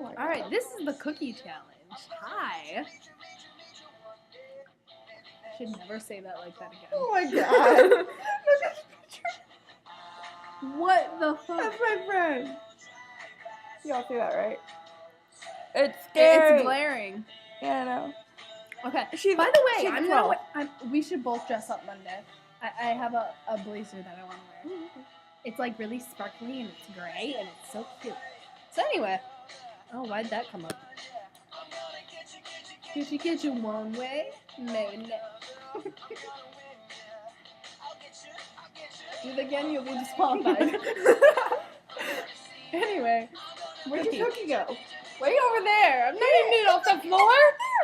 Alright, this is the cookie challenge. Hi. I should never say that like that again. Oh my god. Look at the picture. What the fuck? That's my friend. Y'all see that, right? It's scary. It's glaring. Yeah, I know. Okay. She's, By the way, she's we should both dress up Monday. I have a blazer that I want to wear. It's like really sparkly and it's gray and it's so cute. So anyway, oh, why'd that come up? Could you get you one way? Maybe no. Do it again, you'll be disqualified. Anyway, Where'd your cookie go? way over there. I'm not eating it off the floor.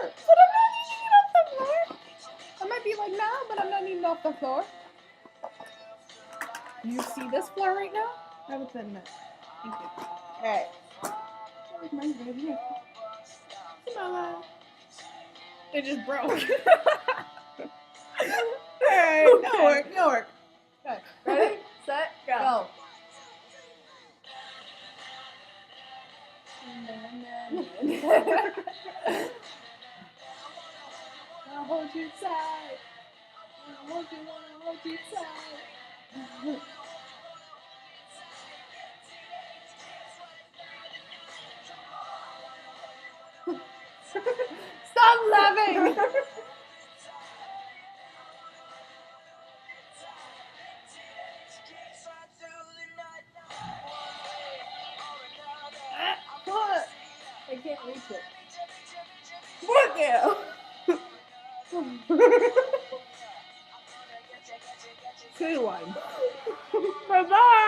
But I'm not eating it off the floor. I might be like now, but I'm not eating it off the floor. You see this floor right now? I would say no. Thank you. Alright. Mine's right here. It just broke. Alright, no work. Okay, ready, set, go. I'll hold you tight. I hold you tight. Stop laughing! What? I can't reach it. What now? 2-1. Bye-bye.